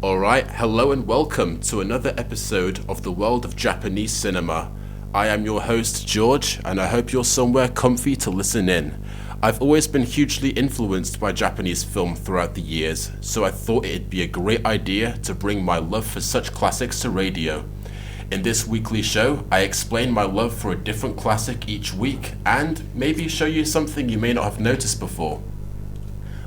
Alright, hello and welcome to another episode of the world of Japanese cinema. I am your host George, and I hope you're somewhere comfy to listen in. I've always been hugely influenced by Japanese film throughout the years, so I thought it'd be a great idea to bring my love for such classics to radio. In this weekly show, I explain my love for a different classic each week, and maybe show you something you may not have noticed before.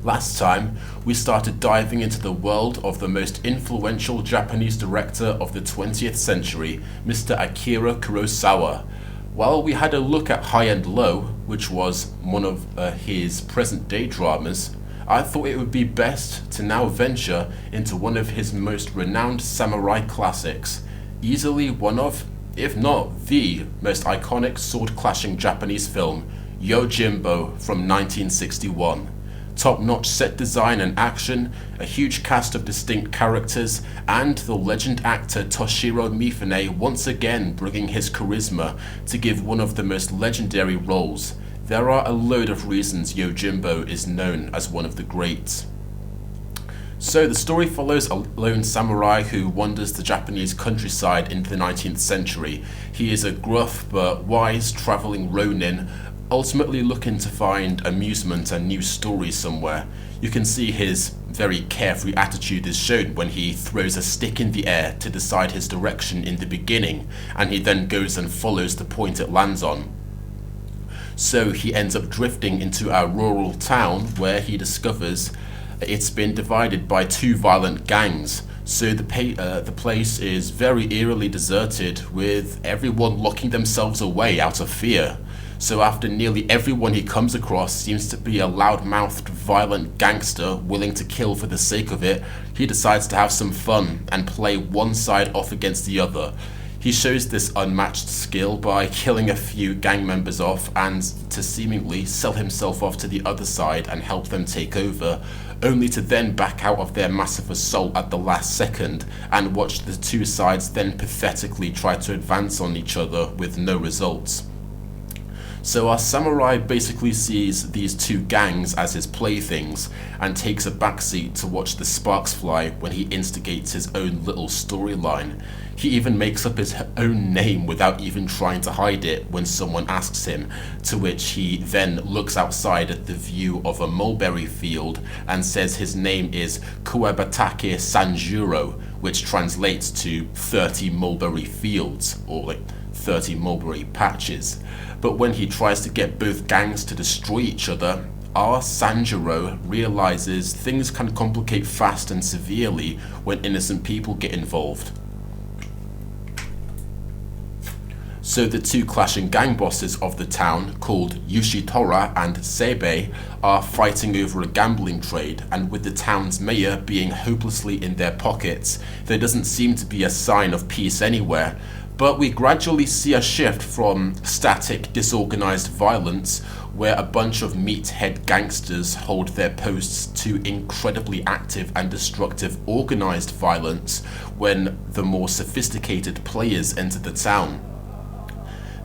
Last time, we started diving into the world of the most influential Japanese director of the 20th century, Mr. Akira Kurosawa. While we had a look at High and Low, which was one of his present-day dramas, I thought it would be best to now venture into one of his most renowned samurai classics, easily one of, if not the, most iconic sword-clashing Japanese film, Yojimbo from 1961. Top-notch set design and action, a huge cast of distinct characters, and the legend actor Toshiro Mifune once again bringing his charisma to give one of the most legendary roles. There are a load of reasons Yojimbo is known as one of the greats. So the story follows a lone samurai who wanders the Japanese countryside into the 19th century. He is a gruff but wise travelling ronin, ultimately looking to find amusement and new stories somewhere. You can see his very carefree attitude is shown when he throws a stick in the air to decide his direction in the beginning, and he then goes and follows the point it lands on. So he ends up drifting into a rural town where he discovers it's been divided by two violent gangs. So the place is very eerily deserted, with everyone locking themselves away out of fear. So after nearly everyone he comes across seems to be a loud-mouthed, violent gangster willing to kill for the sake of it, he decides to have some fun and play one side off against the other. He shows this unmatched skill by killing a few gang members off and to seemingly sell himself off to the other side and help them take over, only to then back out of their massive assault at the last second and watch the two sides then pathetically try to advance on each other with no results. So our samurai basically sees these two gangs as his playthings and takes a backseat to watch the sparks fly when he instigates his own little storyline. He even makes up his own name without even trying to hide it when someone asks him, to which he then looks outside at the view of a mulberry field and says his name is Kuwabatake Sanjuro, which translates to 30 mulberry fields, or like 30 mulberry patches. But when he tries to get both gangs to destroy each other, our Sanjuro realizes things can complicate fast and severely when innocent people get involved. So the two clashing gang bosses of the town, called Yoshitora and Seibei, are fighting over a gambling trade, and with the town's mayor being hopelessly in their pockets, there doesn't seem to be a sign of peace anywhere. But we gradually see a shift from static, disorganized violence, where a bunch of meathead gangsters hold their posts, to incredibly active and destructive organized violence when the more sophisticated players enter the town.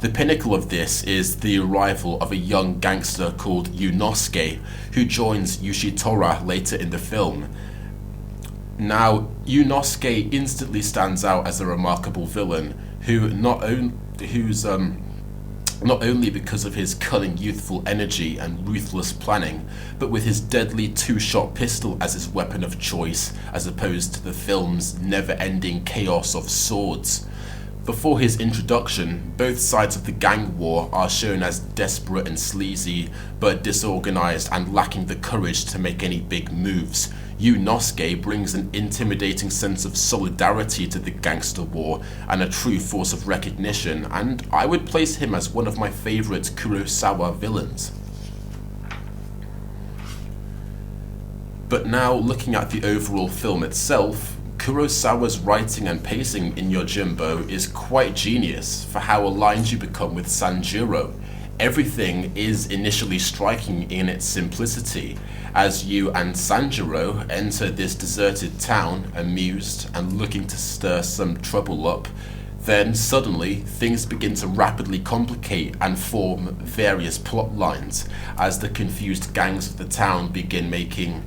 The pinnacle of this is the arrival of a young gangster called Yunosuke, who joins Yoshitora later in the film. Now, Yunosuke instantly stands out as a remarkable villain, who's not only because of his cunning youthful energy and ruthless planning, but with his deadly two-shot pistol as his weapon of choice, as opposed to the film's never-ending chaos of swords. Before his introduction, both sides of the gang war are shown as desperate and sleazy, but disorganized and lacking the courage to make any big moves. Yunosuke brings an intimidating sense of solidarity to the gangster war and a true force of recognition, and I would place him as one of my favorite Kurosawa villains. But now, looking at the overall film itself, Kurosawa's writing and pacing in Yojimbo is quite genius for how aligned you become with Sanjuro. Everything is initially striking in its simplicity, as you and Sanjuro enter this deserted town, amused and looking to stir some trouble up. Then suddenly, things begin to rapidly complicate and form various plot lines, as the confused gangs of the town begin making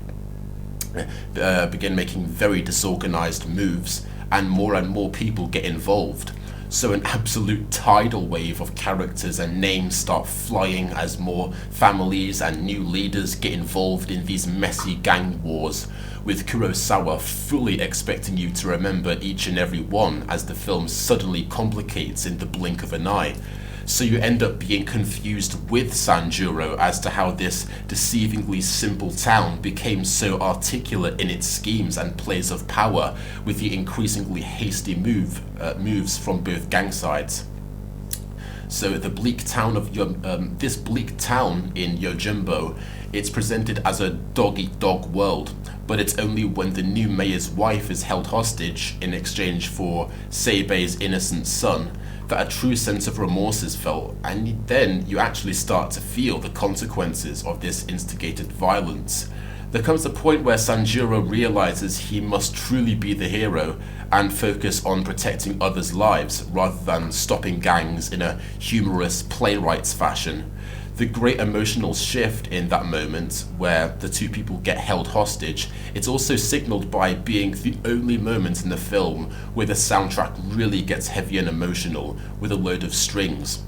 begin making very disorganized moves, and more people get involved. So an absolute tidal wave of characters and names start flying as more families and new leaders get involved in these messy gang wars, with Kurosawa fully expecting you to remember each and every one as the film suddenly complicates in the blink of an eye. So you end up being confused with Sanjuro as to how this deceivingly simple town became so articulate in its schemes and plays of power, with the increasingly hasty moves from both gang sides. So the bleak town of this bleak town in Yojimbo, it's presented as a dog-eat-dog world, but it's only when the new mayor's wife is held hostage in exchange for Seibei's innocent son that a true sense of remorse is felt, and then you actually start to feel the consequences of this instigated violence. There comes a point where Sanjuro realizes he must truly be the hero and focus on protecting others' lives rather than stopping gangs in a humorous playwright's fashion. The great emotional shift in that moment where the two people get held hostage, it's also signaled by being the only moment in the film where the soundtrack really gets heavy and emotional with a load of strings.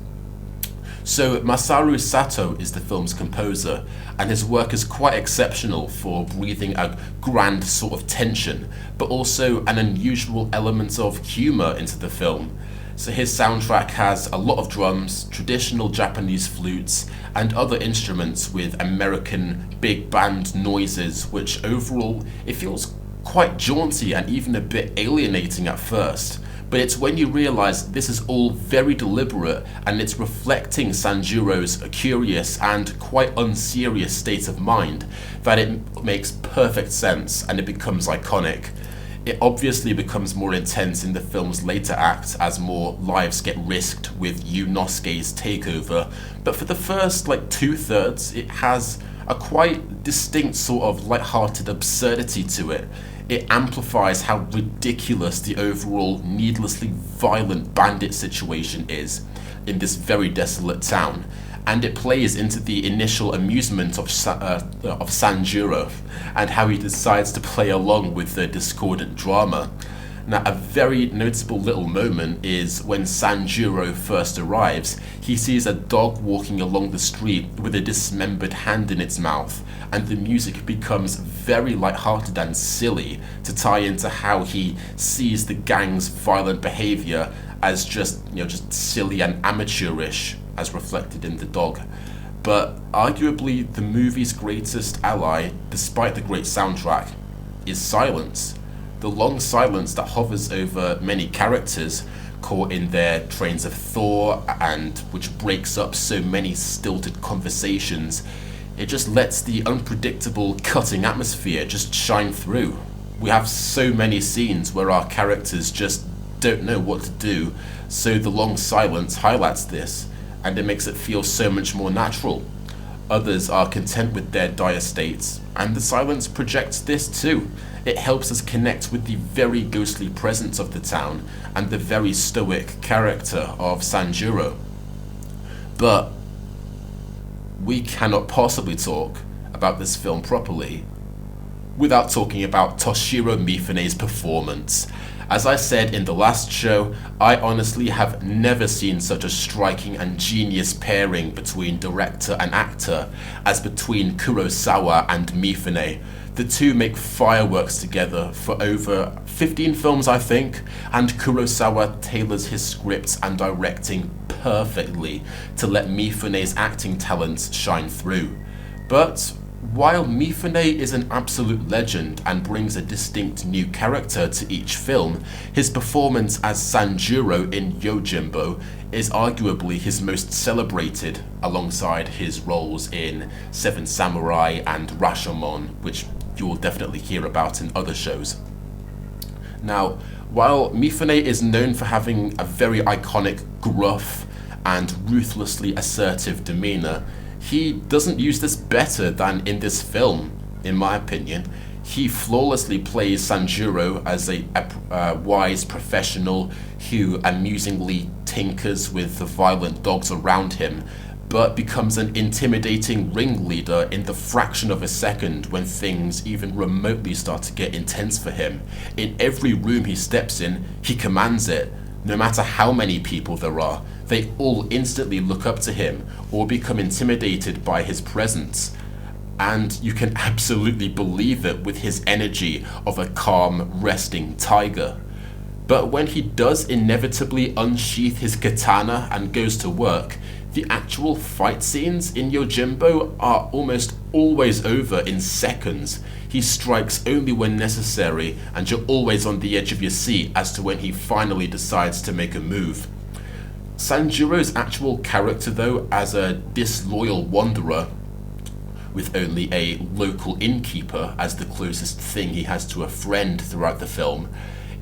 So Masaru Sato is the film's composer, and his work is quite exceptional for breathing a grand sort of tension, but also an unusual element of humor into the film. So his soundtrack has a lot of drums, traditional Japanese flutes, and other instruments with American big band noises, which overall, it feels quite jaunty and even a bit alienating at first. But it's when you realize this is all very deliberate and it's reflecting Sanjuro's curious and quite unserious state of mind that it makes perfect sense and it becomes iconic. It obviously becomes more intense in the film's later acts as more lives get risked with Yunosuke's takeover, but for the first 2/3 it has a quite distinct sort of light-hearted absurdity to it. It amplifies how ridiculous the overall needlessly violent bandit situation is in this very desolate town, and it plays into the initial amusement of Sanjuro and how he decides to play along with the discordant drama. Now, a very notable little moment is when Sanjuro first arrives. He sees a dog walking along the street with a dismembered hand in its mouth, and the music becomes very lighthearted and silly to tie into how he sees the gang's violent behavior as just silly and amateurish, as reflected in the dog. But arguably the movie's greatest ally, despite the great soundtrack, is silence. The long silence that hovers over many characters caught in their trains of thought and which breaks up so many stilted conversations. It just lets the unpredictable, cutting atmosphere just shine through. We have so many scenes where our characters just don't know what to do, so the long silence highlights this, and it makes it feel so much more natural. Others are content with their dire states, and the silence projects this too. It helps us connect with the very ghostly presence of the town and the very stoic character of Sanjuro. But we cannot possibly talk about this film properly without talking about Toshiro Mifune's performance. As I said in the last show, I honestly have never seen such a striking and genius pairing between director and actor as between Kurosawa and Mifune. The two make fireworks together for over 15 films, I think, and Kurosawa tailors his scripts and directing perfectly to let Mifune's acting talents shine through. But while Mifune is an absolute legend and brings a distinct new character to each film, his performance as Sanjuro in Yojimbo is arguably his most celebrated, alongside his roles in Seven Samurai and Rashomon, which you will definitely hear about in other shows. Now, while Mifune is known for having a very iconic, gruff, and ruthlessly assertive demeanor, he doesn't use this better than in this film, in my opinion. He flawlessly plays Sanjuro as a wise professional who amusingly tinkers with the violent dogs around him, but becomes an intimidating ringleader in the fraction of a second when things even remotely start to get intense for him. In every room he steps in, he commands it. No matter how many people there are, they all instantly look up to him or become intimidated by his presence. And you can absolutely believe it with his energy of a calm, resting tiger. But when he does inevitably unsheath his katana and goes to work, the actual fight scenes in Yojimbo are almost always over in seconds. He strikes only when necessary, and you're always on the edge of your seat as to when he finally decides to make a move. Sanjuro's actual character, though, as a disloyal wanderer, with only a local innkeeper as the closest thing he has to a friend throughout the film,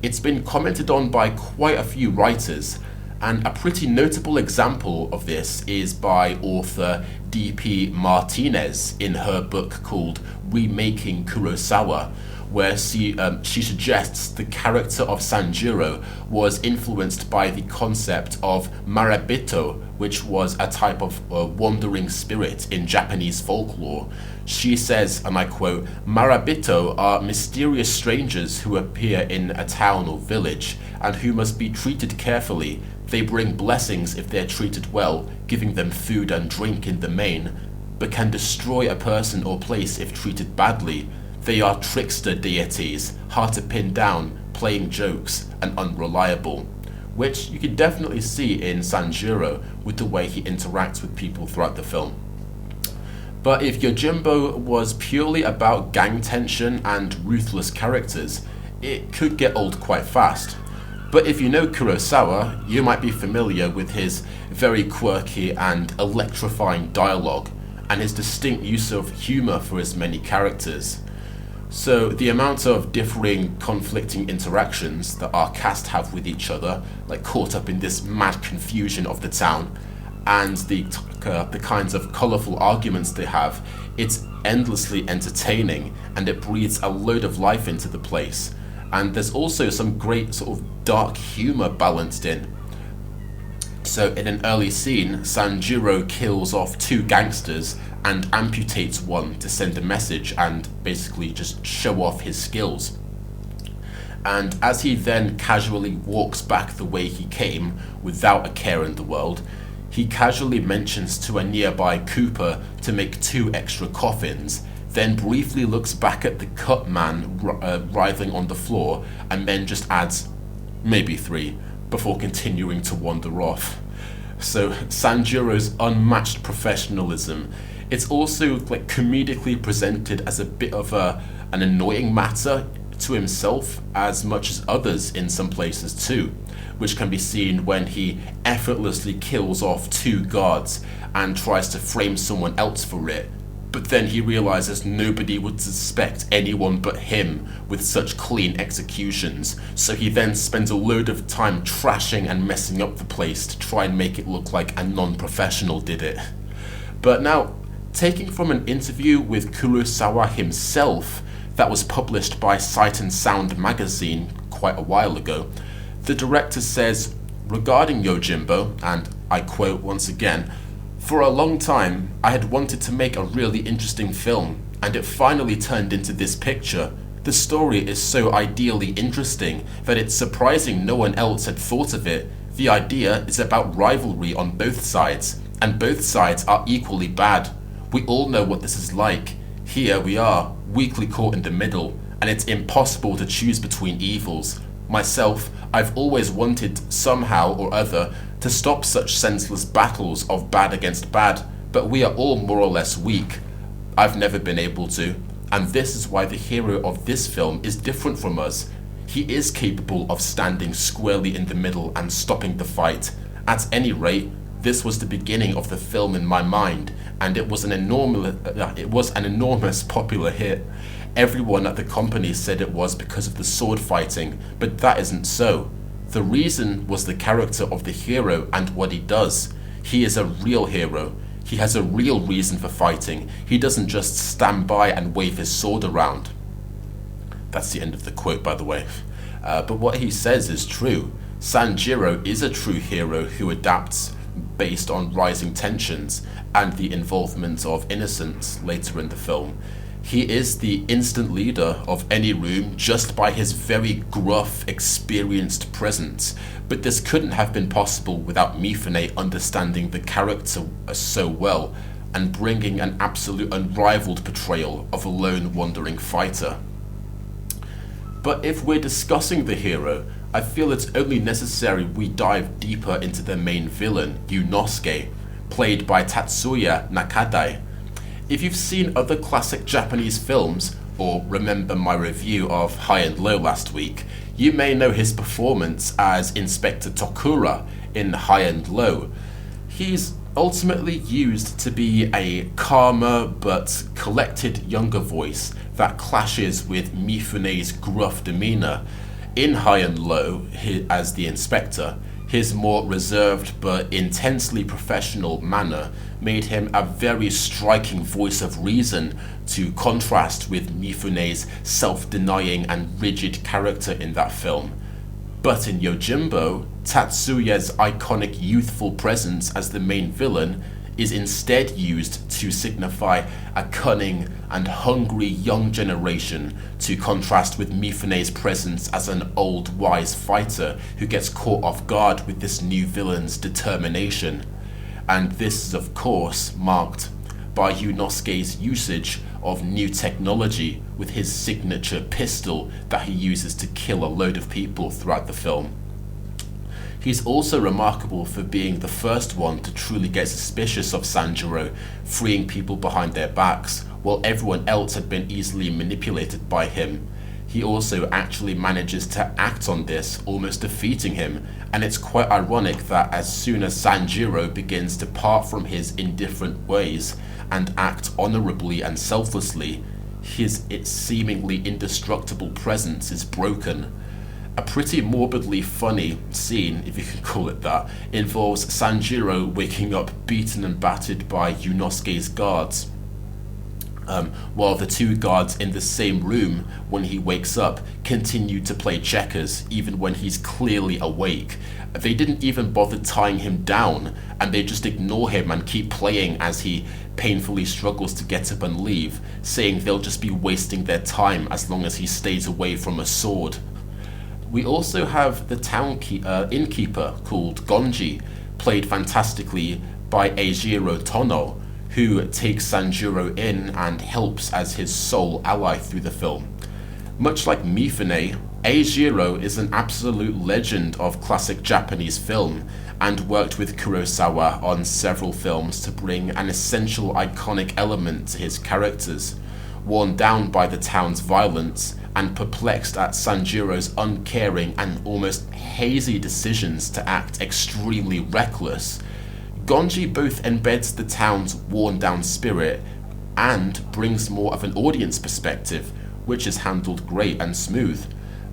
it's been commented on by quite a few writers, and a pretty notable example of this is by author D.P. Martinez in her book called Remaking Kurosawa, where she suggests the character of Sanjuro was influenced by the concept of marabito, which was a type of wandering spirit in Japanese folklore. She says, and I quote, "Marabito are mysterious strangers who appear in a town or village, and who must be treated carefully. They bring blessings if they're treated well, giving them food and drink in the main, but can destroy a person or place if treated badly. They are trickster deities, hard to pin down, playing jokes, and unreliable." Which you can definitely see in Sanjuro with the way he interacts with people throughout the film. But if Yojimbo was purely about gang tension and ruthless characters, it could get old quite fast. But if you know Kurosawa, you might be familiar with his very quirky and electrifying dialogue, and his distinct use of humour for his many characters. So the amount of differing, conflicting interactions that our cast have with each other, like caught up in this mad confusion of the town, and the kinds of colourful arguments they have, it's endlessly entertaining, and it breathes a load of life into the place. And there's also some great sort of dark humour balanced in. So in an early scene, Sanjuro kills off 2 gangsters and amputates one to send a message and basically just show off his skills. And as he then casually walks back the way he came, without a care in the world, he casually mentions to a nearby cooper to make 2 extra coffins, then briefly looks back at the cut man writhing on the floor, and then just adds, maybe 3, before continuing to wander off. So Sanjuro's unmatched professionalism, it's also like comedically presented as a bit of an annoying matter to himself as much as others in some places too, which can be seen when he effortlessly kills off 2 guards and tries to frame someone else for it, but then he realizes nobody would suspect anyone but him with such clean executions, so he then spends a load of time trashing and messing up the place to try and make it look like a non-professional did it. But now, taking from an interview with Kurosawa himself that was published by Sight and Sound magazine quite a while ago, the director says, regarding Yojimbo, and I quote once again, "For a long time, I had wanted to make a really interesting film, and it finally turned into this picture. The story is so ideally interesting that it's surprising no one else had thought of it. The idea is about rivalry on both sides, and both sides are equally bad. We all know what this is like. Here we are, weakly caught in the middle, and it's impossible to choose between evils. Myself, I've always wanted, somehow or other, to stop such senseless battles of bad against bad, but we are all more or less weak. I've never been able to, and this is why the hero of this film is different from us. He is capable of standing squarely in the middle and stopping the fight. At any rate, this was the beginning of the film in my mind, and it was an enormous popular hit. Everyone at the company said it was because of the sword fighting, but that isn't so. The reason was the character of the hero and what he does. He is a real hero. He has a real reason for fighting. He doesn't just stand by and wave his sword around." That's the end of the quote, by the way. But what he says is true. Sanjuro is a true hero who adapts, based on rising tensions and the involvement of innocents later in the film. He is the instant leader of any room just by his very gruff, experienced presence, but this couldn't have been possible without Mifune understanding the character so well and bringing an absolute unrivaled portrayal of a lone wandering fighter. But if we're discussing the hero, I feel it's only necessary we dive deeper into the main villain, Yunosuke, played by Tatsuya Nakadai. If you've seen other classic Japanese films, or remember my review of High and Low last week, you may know his performance as Inspector Tokura in High and Low. He's ultimately used to be a calmer but collected younger voice that clashes with Mifune's gruff demeanour. In High and Low, as the Inspector, his more reserved but intensely professional manner made him a very striking voice of reason to contrast with Mifune's self-denying and rigid character in that film. But in Yojimbo, Tatsuya's iconic youthful presence as the main villain is instead used to signify a cunning and hungry young generation, to contrast with Mifune's presence as an old wise fighter who gets caught off guard with this new villain's determination. And this is of course marked by Yunosuke's usage of new technology with his signature pistol that he uses to kill a load of people throughout the film. He's also remarkable for being the first one to truly get suspicious of Sanjuro, freeing people behind their backs, while everyone else had been easily manipulated by him. He also actually manages to act on this, almost defeating him, and it's quite ironic that as soon as Sanjuro begins to part from his indifferent ways and act honorably and selflessly, his seemingly indestructible presence is broken. A pretty morbidly funny scene, if you can call it that, involves Sanjuro waking up beaten and battered by Yunosuke's guards, while the two guards in the same room when he wakes up continue to play checkers even when he's clearly awake. They didn't even bother tying him down, and they just ignore him and keep playing as he painfully struggles to get up and leave, saying they'll just be wasting their time as long as he stays away from a sword. We also have the innkeeper called Gonji, played fantastically by Eijiro Tono, who takes Sanjuro in and helps as his sole ally through the film. Much like Mifune, Eijiro is an absolute legend of classic Japanese film and worked with Kurosawa on several films to bring an essential iconic element to his characters. Worn down by the town's violence and perplexed at Sanjuro's uncaring and almost hazy decisions to act extremely reckless, Gonji both embeds the town's worn-down spirit and brings more of an audience perspective, which is handled great and smooth.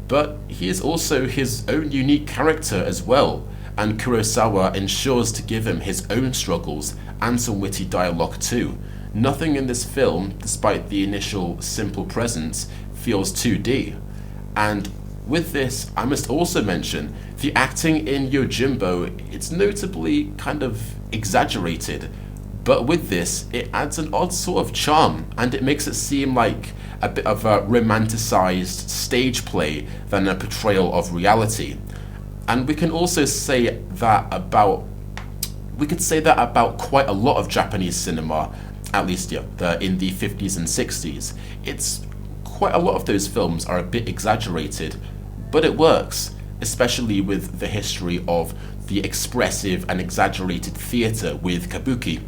But he is also his own unique character as well, and Kurosawa ensures to give him his own struggles and some witty dialogue too. Nothing in this film, despite the initial simple presence, feels 2D. And with this, I must also mention, the acting in Yojimbo, it's notably kind of exaggerated, but with this, it adds an odd sort of charm, and it makes it seem like a bit of a romanticized stage play than a portrayal of reality. And we can also say that about quite a lot of Japanese cinema, at least in the 50s and 60s. It's quite a lot of those films are a bit exaggerated, but it works, especially with the history of the expressive and exaggerated theatre with kabuki.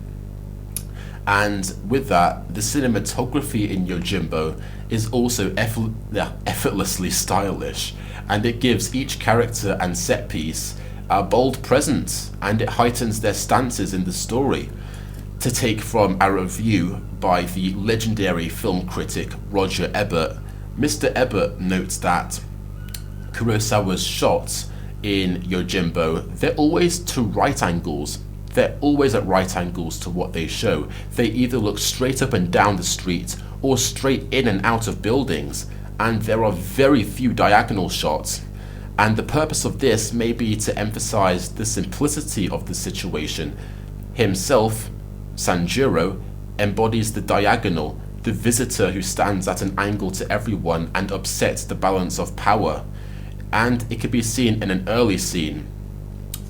And with that, the cinematography in Yojimbo is also effortlessly stylish, and it gives each character and set piece a bold presence, and it heightens their stances in the story. To take from a review by the legendary film critic Roger Ebert, Mr. Ebert notes that Kurosawa's shots in Yojimbo, they're always to right angles. They're always at right angles to what they show. They either look straight up and down the street or straight in and out of buildings, and there are very few diagonal shots. And the purpose of this may be to emphasize the simplicity of the situation. Himself, Sanjuro, embodies the diagonal, the visitor who stands at an angle to everyone and upsets the balance of power. And it can be seen in an early scene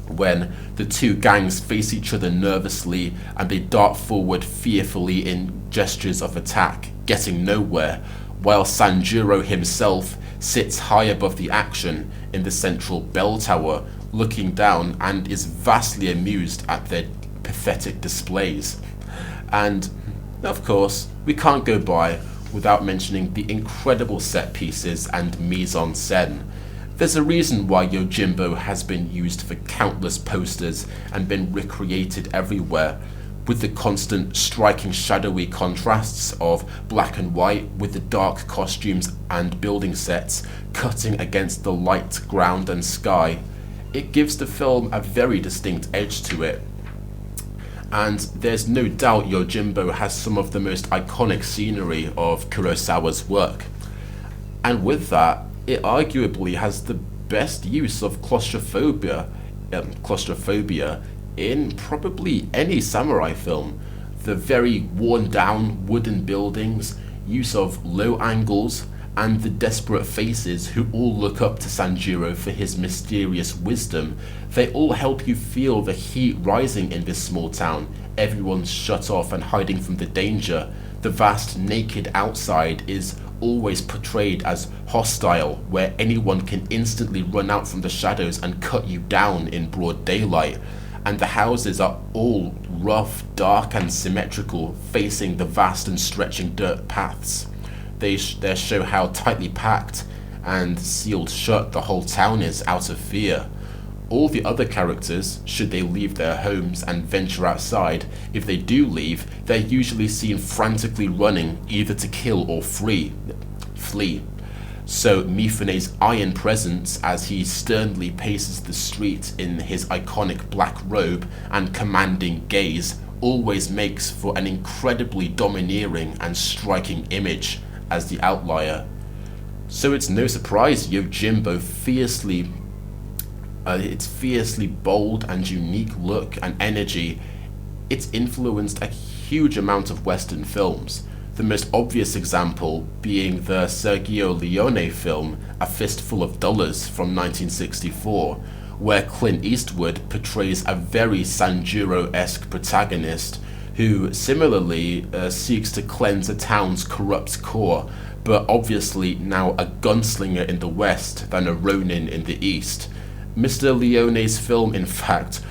when the two gangs face each other nervously and they dart forward fearfully in gestures of attack, getting nowhere, while Sanjuro himself sits high above the action in the central bell tower, looking down and is vastly amused at their pathetic displays. And of course, we can't go by without mentioning the incredible set pieces and mise-en-scène. There's a reason why Yojimbo has been used for countless posters and been recreated everywhere, with the constant striking shadowy contrasts of black and white with the dark costumes and building sets cutting against the light ground and sky. It gives the film a very distinct edge to it. And there's no doubt Yojimbo has some of the most iconic scenery of Kurosawa's work. And with that, it arguably has the best use of claustrophobia in probably any samurai film. The very worn down wooden buildings, use of low angles, and the desperate faces who all look up to Sanjuro for his mysterious wisdom, they all help you feel the heat rising in this small town. Everyone's shut off and hiding from the danger. The vast naked outside is always portrayed as hostile, where anyone can instantly run out from the shadows and cut you down in broad daylight. And the houses are all rough, dark and symmetrical, facing the vast and stretching dirt paths. They show how tightly packed and sealed shut the whole town is out of fear. All the other characters, should they leave their homes and venture outside, if they do leave, they're usually seen frantically running either to kill or flee. So Mifune's iron presence as he sternly paces the street in his iconic black robe and commanding gaze always makes for an incredibly domineering and striking image as the outlier. So it's no surprise Yojimbo its fiercely bold and unique look and energy, it's influenced a huge amount of Western films. The most obvious example being the Sergio Leone film A Fistful of Dollars from 1964, where Clint Eastwood portrays a very Sanjuro-esque protagonist who similarly seeks to cleanse a town's corrupt core, but obviously now a gunslinger in the West than a Ronin in the East. Mr. Leone's film, in fact,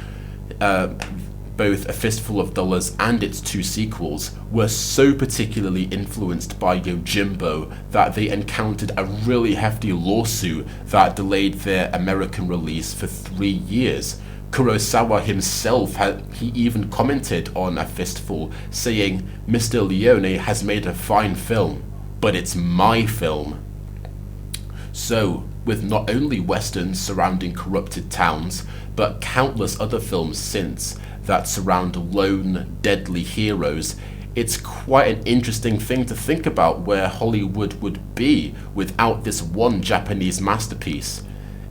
both A Fistful of Dollars and its two sequels, were so particularly influenced by Yojimbo that they encountered a really hefty lawsuit that delayed their American release for 3 years. Kurosawa himself, he even commented on A Fistful, saying, "Mr. Leone has made a fine film, but it's my film." So, with not only westerns surrounding corrupted towns, but countless other films since that surround lone, deadly heroes, it's quite an interesting thing to think about where Hollywood would be without this one Japanese masterpiece.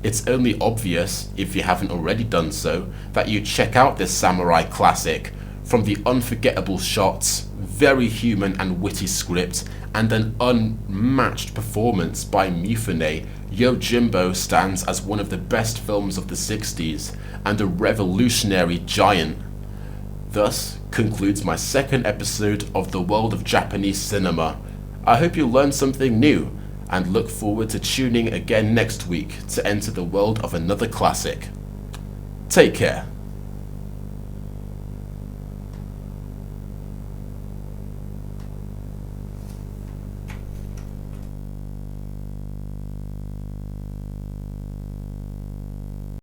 It's only obvious, if you haven't already done so, that you check out this samurai classic. From the unforgettable shots, very human and witty script, and an unmatched performance by Mifune, Yojimbo stands as one of the best films of the 60s, and a revolutionary giant. Thus concludes my second episode of The World of Japanese Cinema. I hope you learned something new, and look forward to tuning again next week to enter the world of another classic. Take care.